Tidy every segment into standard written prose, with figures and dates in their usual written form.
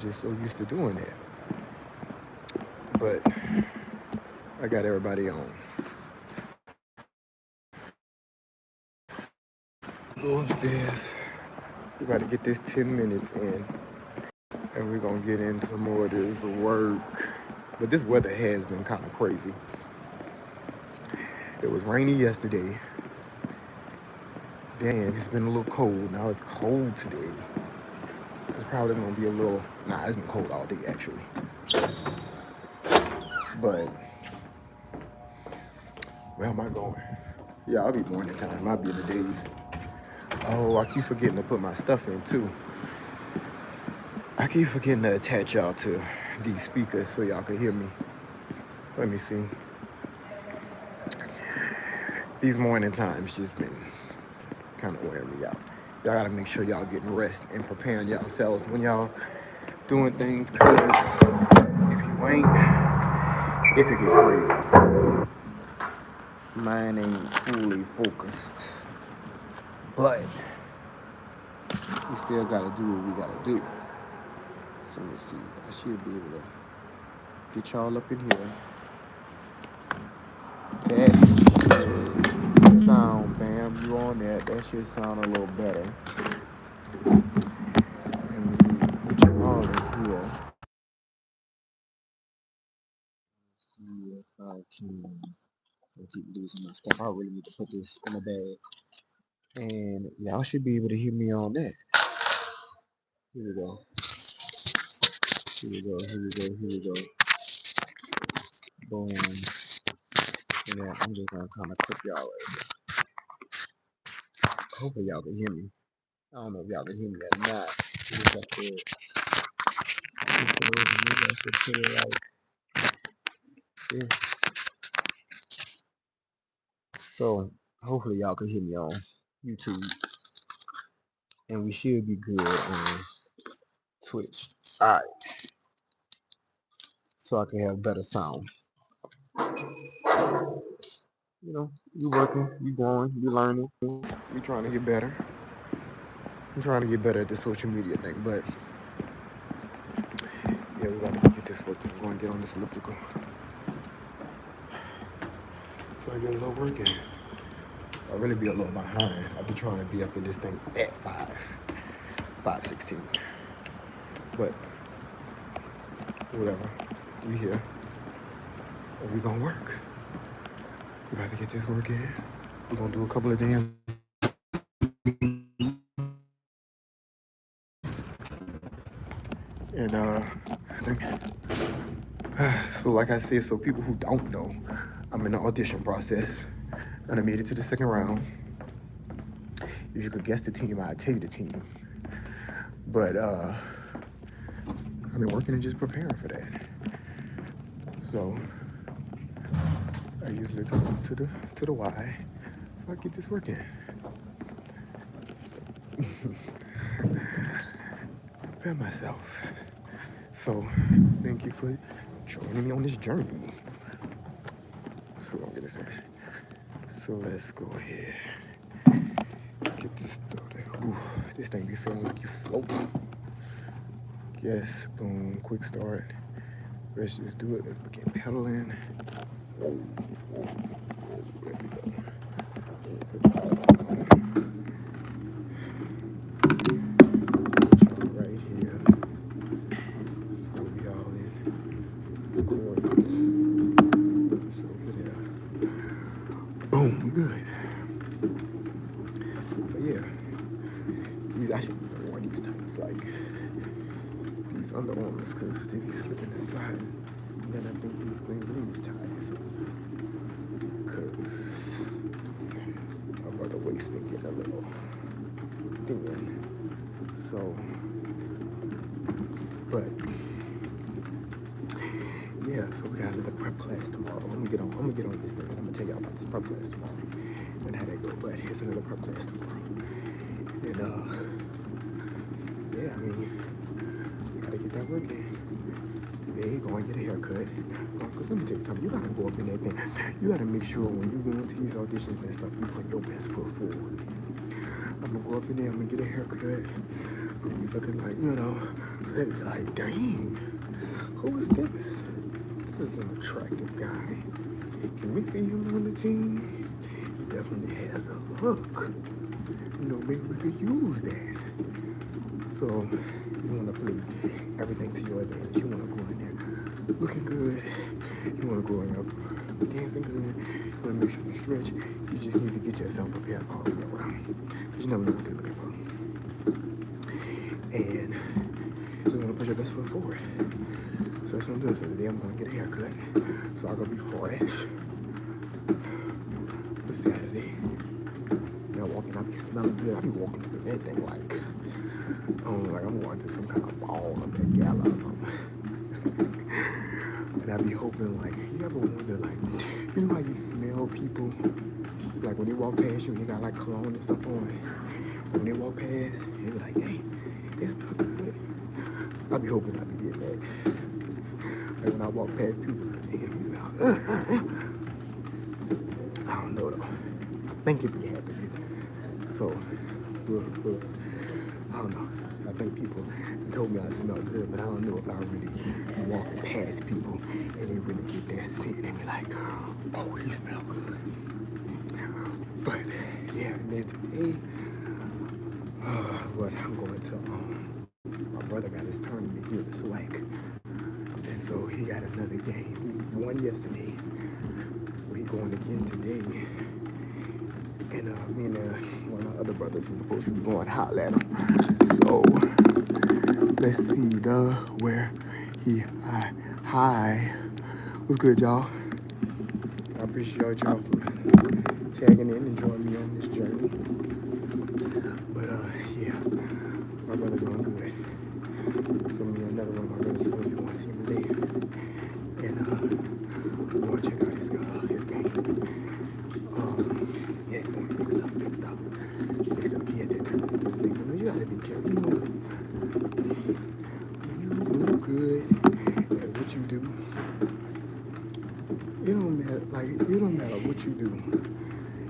just so used to doing that. But I got everybody on. Go upstairs. We about to get this 10 minutes in. And we're gonna get in some more of this work. But this weather has been kind of crazy. It was rainy yesterday. Then it's been a little cold. Now it's cold today. It's probably gonna be a little. Nah, it's been cold all day actually. But where am I going? Yeah, I'll be morning time. I'll be in the days. Oh, I keep forgetting to put my stuff in too. I keep forgetting to attach y'all to these speakers so y'all can hear me. Let me see. These morning times just been kind of wearing me out. Y'all gotta make sure y'all getting rest and preparing yourselves when y'all doing things, cause if you ain't, it could get crazy. Mine ain't fully focused, but we still gotta do what we gotta do. So let's see. I should be able to get y'all up in here. That should sound, bam, you on that. That should sound a little better. And put you all in here. Yes, I can. I keep losing my stuff. I really need to put this in a bag. And y'all should be able to hear me on that. Here we go. Here we go. Here we go. Here we go. Boom. And then I'm just gonna kind of clip y'all right here. Hopefully y'all can hear me. I don't know if y'all can hear me or not. Just have to, maybe I should put it like this. So hopefully y'all can hear me on YouTube. And we should be good on Twitch. Alright. So I can have better sound. You know, you working, you growing, you learning, you trying to get better. I'm trying to get better at this social media thing, but yeah, we about to go get this work. I'm going to get on this elliptical. So I get a little work in. I'll really be a little behind. I'll be trying to be up in this thing at 5:16. But whatever, we here, and we gonna work. We about to get this work in. We're gonna do a couple of dance. And I think, so like I said, so people who don't know, I'm in the audition process, and I made it to the second round. If you could guess the team, I'd tell you the team. But I've been working and just preparing for that. So I usually go to the Y, so I get this work in. Prepare myself. So thank you for joining me on this journey. So we're gonna get this in. So let's go ahead. Get this started. Ooh, this thing be feeling like you floating. Yes, boom, quick start. Let's just do it. Let's begin pedaling. Whoa, whoa, whoa, there we go. Put y'all right here. So we all in coordinates. This over there. Boom, we good. But yeah, these I should be wearing these tights, like these underarms, because they be slipping and sliding. And then I think these things need ties, because my brother waist been getting a little thin. So, but yeah, so we got another prep class tomorrow. I'm gonna get on this thing, and I'm gonna tell y'all about this prep class tomorrow and how that go. But here's another prep class tomorrow. And yeah, I mean, gotta get that work in. Today, go and get a haircut. Because let me tell you something, you gotta go up in that thing. You gotta make sure when you go into these auditions and stuff, you put your best foot forward. I'm gonna go up in there, I'm gonna get a haircut. I'm gonna be looking like, so they be like, dang, who is this? This is an attractive guy. Can we see him on the team? He definitely has a look. Maybe we could use that. So you want to play everything to your advantage. You want to go in there looking good. You want to go in there dancing good. You want to make sure you stretch. You just need to get yourself prepared all the way around. Because you never know what they're looking for. And you want to put your best foot forward. So that's what I'm doing. So today I'm going to get a haircut. So I'm going to be fresh for Saturday. I'll be smelling good. I'll be walking up in that thing like I'm going to some kind of ball on that gala or something. And I be hoping, like, you ever wonder, like, how you smell people? Like, when they walk past you and they got, like, cologne and stuff on. And when they walk past, they be like, hey, they smell good. I be hoping I be getting that. Like, when I walk past people, like, damn, they smell good. I don't know, though. I think it be happening. So, I don't know. I think people told me I smell good, but I don't know if I really be walking past people and they really get that scent and be like, oh, he smell good. But yeah, and then today, I'm going to, my brother got his tournament here this week. And so he got another game. He won yesterday. So he going again today. And me and one of my other brothers is supposed to be going to holler at him. So let's see where he hi. What's good, y'all? I appreciate y'all for tagging in and joining me on this journey. But yeah, my brother doing good. So me and another one of my brothers supposed to be going to see him today. And we're going to check out his game. Yeah, doing big stuff. He had that tournament thing. You gotta be careful. When you good at what you do, it don't matter what you do.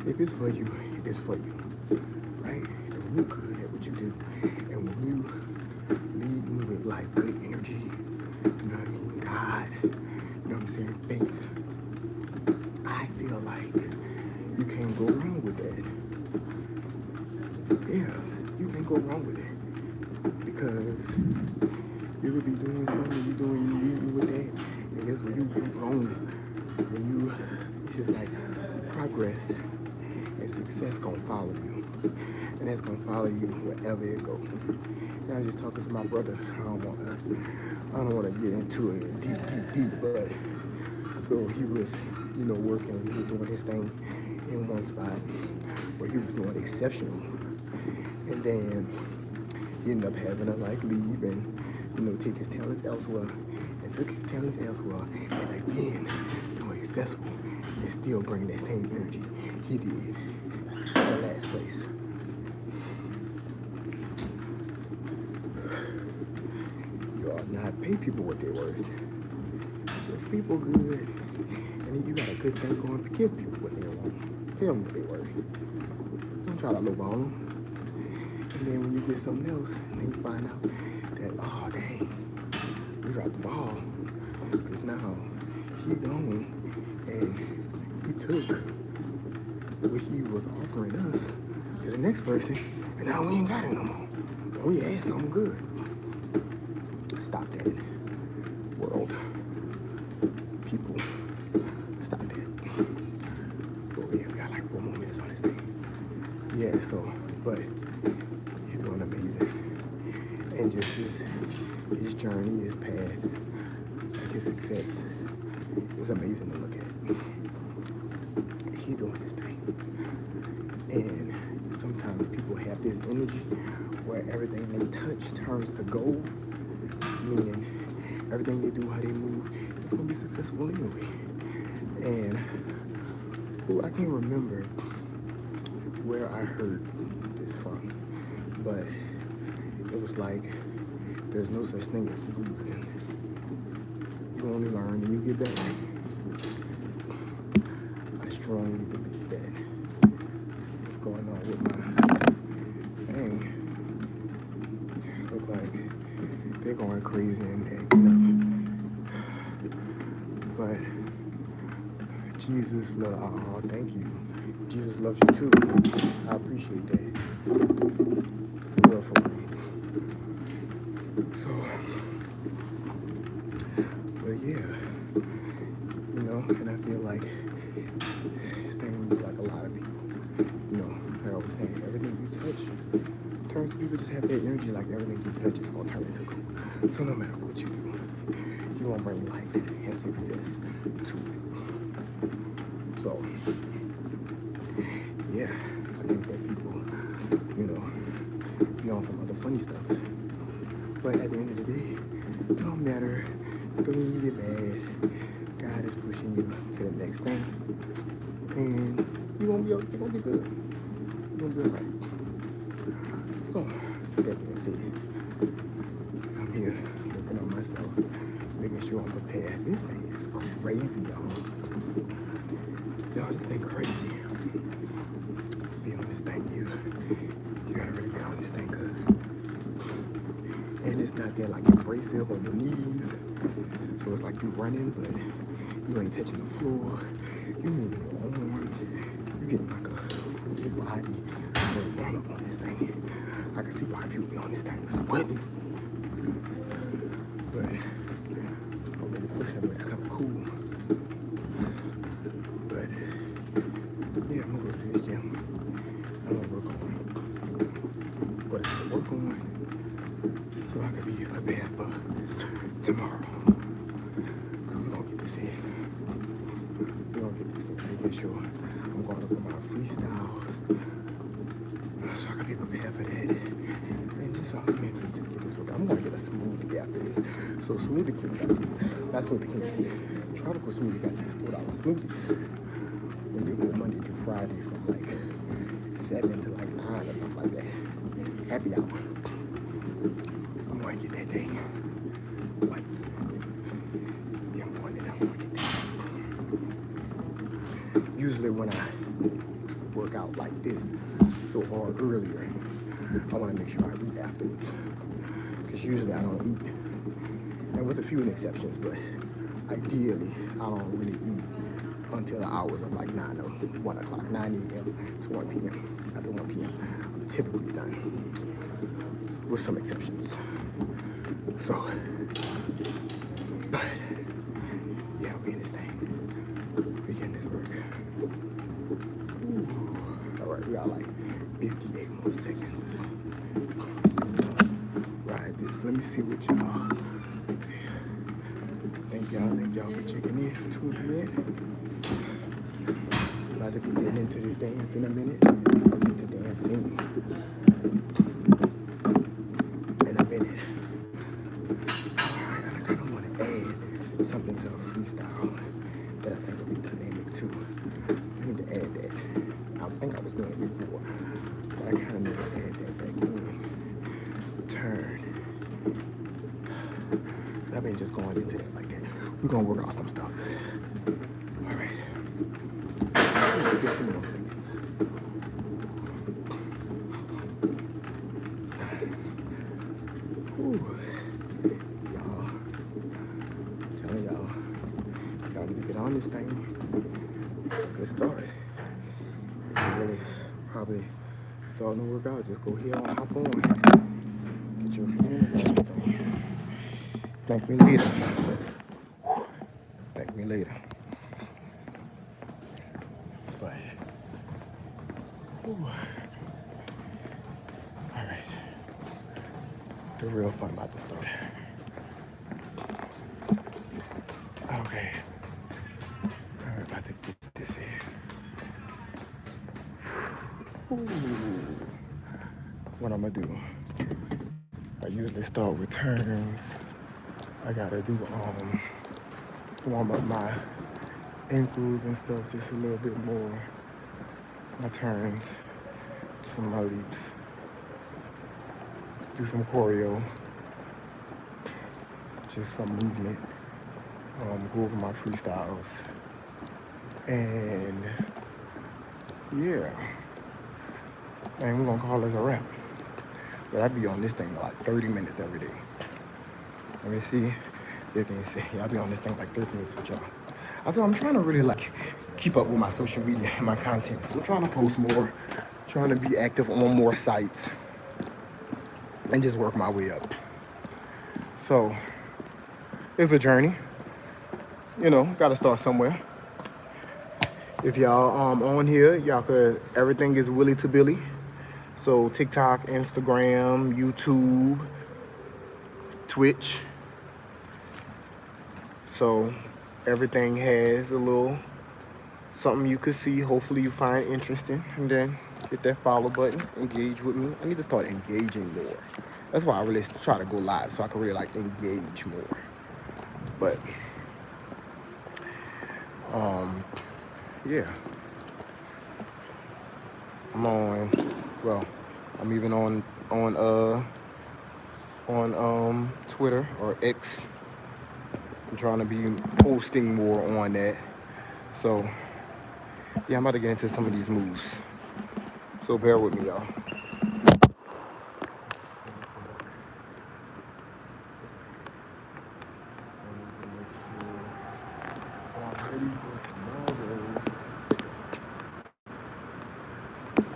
If it's for you, it's for you, right? And when you're good at what you do, and when you lead with like good energy, you know what I mean, God, you know what I'm saying, faith, I feel like you can't go wrong with that. Yeah, you can't go wrong with it. Because you could be doing something, you leading with that, and guess what, you grown. It's just like progress and success gonna follow you. And that's gonna follow you wherever it goes. And I was just talking to my brother. I don't wanna get into it deep, but so he was, working and he was doing his thing in one spot where he was doing exceptional. And then he ended up having to leave and, take his talents elsewhere. And took his talents elsewhere and again doing successful and still bringing that same energy he did in the last place. You ought not pay people what they're worth. If people good and then you got a good thing going, give people what they want. Pay them what they're worth. Don't try to lowball them. And then when you get something else, then you find out that, oh dang, you dropped the ball. Because now he gone and he took what he was offering us to the next person, and now we ain't got it no more. And we had something good. Stop that. World. People. Stop that. But we got 4 more minutes on this thing. Yeah, but he's doing amazing. And just his journey, his path, his success is amazing to look at. He doing his thing. And sometimes people have this energy where everything they touch turns to gold, meaning everything they do, how they move, it's gonna be successful anyway. And I can't remember where I heard this from, but it was there's no such thing as losing. You only learn and you get better. I strongly believe that. What's going on with my thing? they're going crazy and acting up. But Jesus love. Oh, thank you. Jesus loves you too. I appreciate that. For real, for real. So, but yeah, you know, and I feel like same like a lot of people. You know, like I was saying, everything you touch turns. People just have that energy. Like everything you touch is gonna turn into gold. So no matter what you do, you're gonna bring light and success to it. So yeah, I think that people, you know, be on some other funny stuff. But at the end of the day, it don't matter. Don't even get mad. God is pushing you to the next thing, and you're gonna be good. You're gonna be alright. So, with that being said, I'm here working on myself, making sure I'm prepared. This thing is crazy, y'all. Y'all, this thing crazy. Be on this thing, you gotta really get on this thing, cause and it's not that like abrasive on your knees. So it's like you running, but you ain't touching the floor. You moving your arms. You getting like a full body run up on this thing. I can see why people be on this thing sweating. But I'm really pushing, but it's kind of cool. But yeah, I'm gonna go to this gym. I'm gonna work on what I have to work on, so I can be prepared for tomorrow. We're gonna get this in. Making sure I'm going over my freestyles, so I can be prepared for that. And just so I can mentally just get this work. I'm gonna get a smoothie after this. So Smoothie King got these. Not Smoothie Kings. Tropical Smoothie got these $4 smoothies. And they go Monday through Friday from like 7 to like 9 or something like that. Happy hour. I'm gonna get that thing. What? Yeah, I'm gonna get that. Usually when I work out like this so hard earlier, I want to make sure I eat afterwards. Because usually I don't eat. And with a few exceptions, but ideally I don't really eat until the hours of like 9 or 1 o'clock, 9 a.m. to 1 p.m. After 1 p.m., I'm typically done. With some exceptions. So, but yeah, I'll be in this thing. We getting this work. Ooh. All right, we got like 58 more seconds. Ride this. Let me see what y'all. Thank y'all for checking in, for tuning in. About to be getting into this dance in a minute. I'll get to dancing in a minute. Alright, I kind of want to add something to a freestyle that I think will be dynamic too. I need to add that. I think I was doing it before, but I kind of need to add that back in. Turn. I've been just going into that like that. We're gonna work out some stuff. All right. 15 more seconds. Ooh. Y'all, I'm telling y'all need to get on this thing. It's a good start. You really probably starting to work out. Just go here and hop on. Get your few minutes on this thing. Thank me later. Thank me later. But, ooh. All right. The real fun about to start. Okay. All right, about to get this in. Ooh. What I'm gonna do? I usually start with turns. I gotta do warm up my ankles and stuff just a little bit more. My turns, some of my leaps, do some choreo, just some movement, go over my freestyles, and yeah, and we're gonna call it a wrap. But I be on this thing like 30 minutes every day. Let me see. They say, yeah, I'll be on this thing like 30 minutes with y'all. Also, I'm trying to really like keep up with my social media and my content. So I'm trying to post more, trying to be active on more sites, and just work my way up. So it's a journey. Gotta start somewhere. If y'all on here, y'all could everything is Willy to Billy. So TikTok, Instagram, YouTube, Twitch. So everything has a little something you could see. Hopefully you find interesting, and then hit that follow button. Engage with me. I need to start engaging more. That's why I really try to go live so I can really like engage more. But yeah, I'm on. Well, I'm even on Twitter or X. I'm trying to be posting more on that. So yeah, I'm about to get into some of these moves. So bear with me, y'all.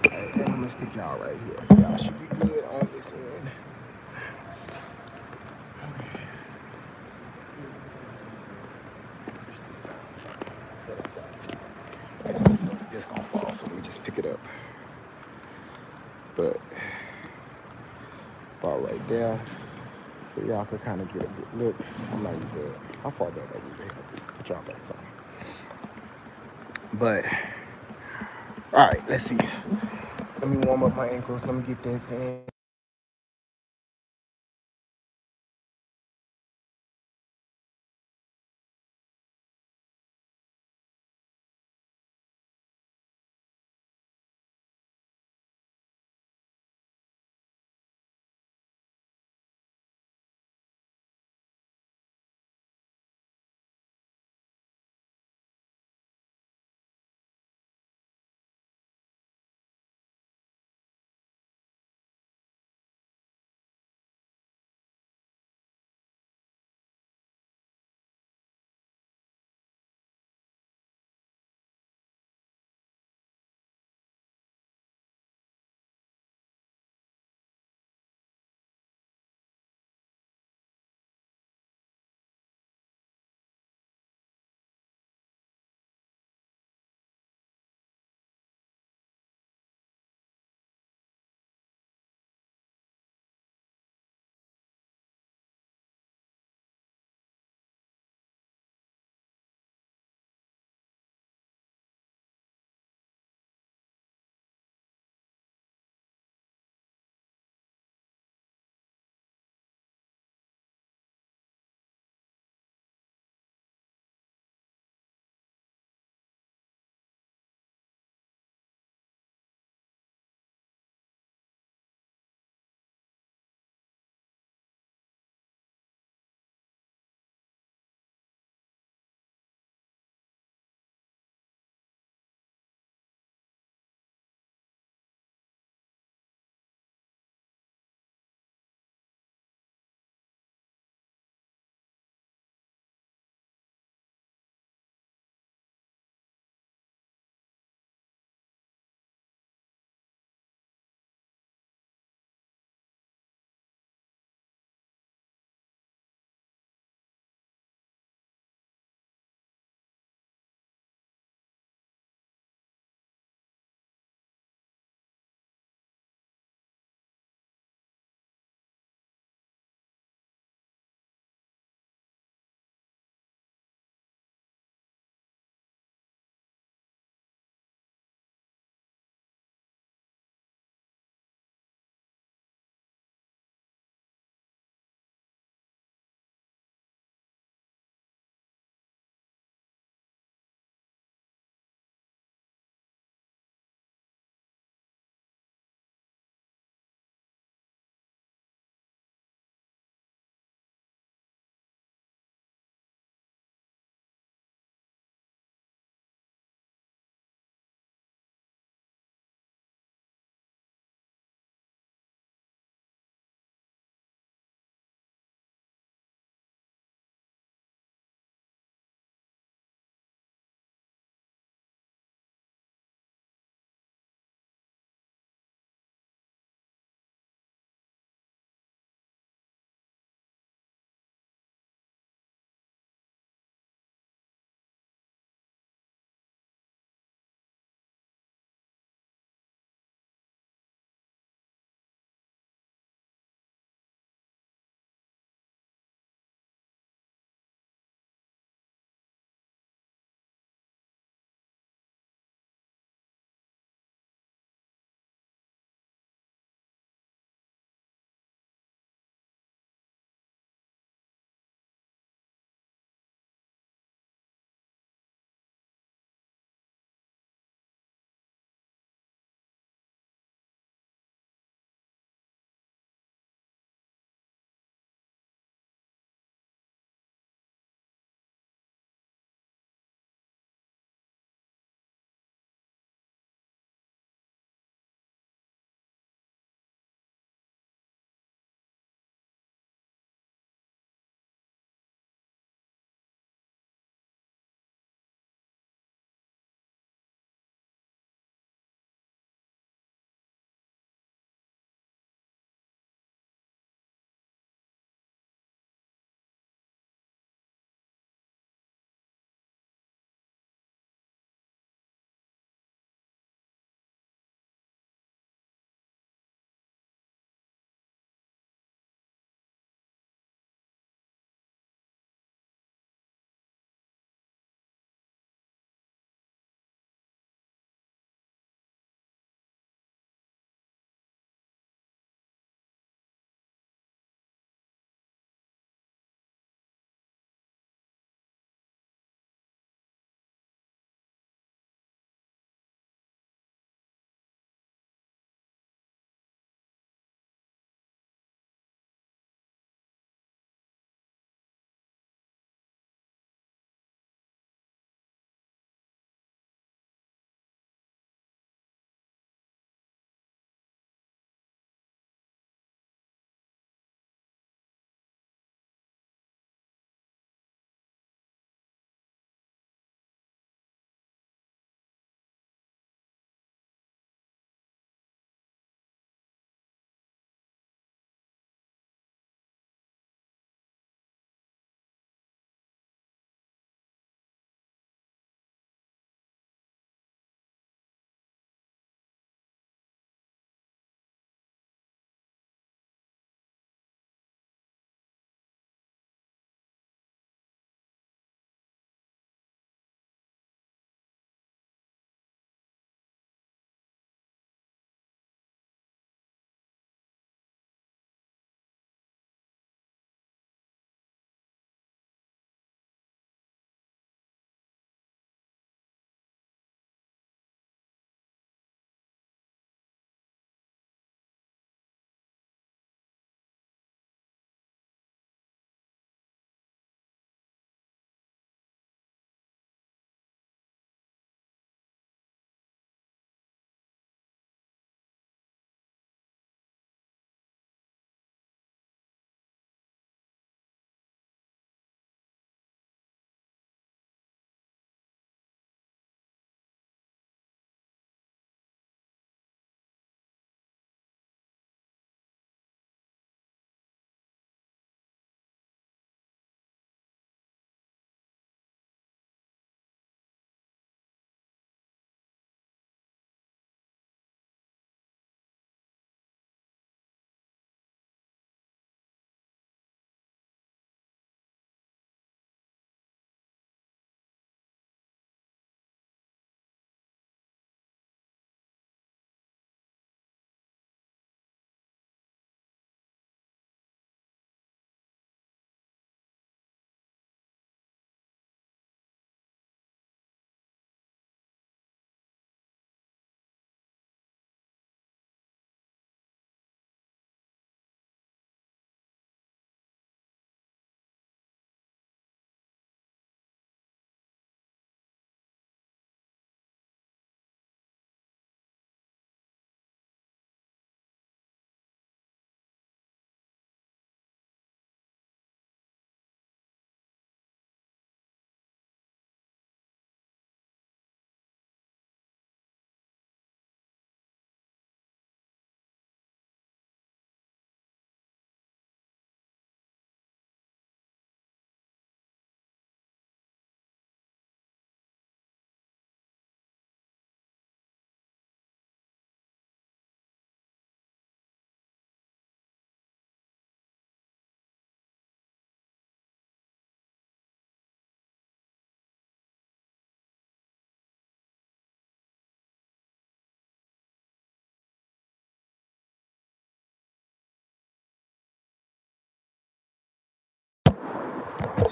Alright, I'm gonna stick y'all right here. Y'all should be good on this end. I just know this gonna fall, so let me just pick it up. But about right there, so y'all can kind of get a good look. I'm not even good. How far back I need to have this? Put y'all back some. But all right, let's see. Let me warm up my ankles. Let me get that fan.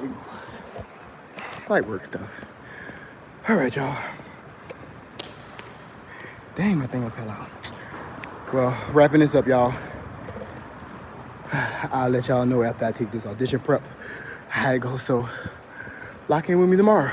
jiggle. Light work stuff. All right, y'all. Dang, my thing fell out. Well, wrapping this up, y'all. I'll let y'all know after I take this audition prep how it goes. So lock in with me tomorrow.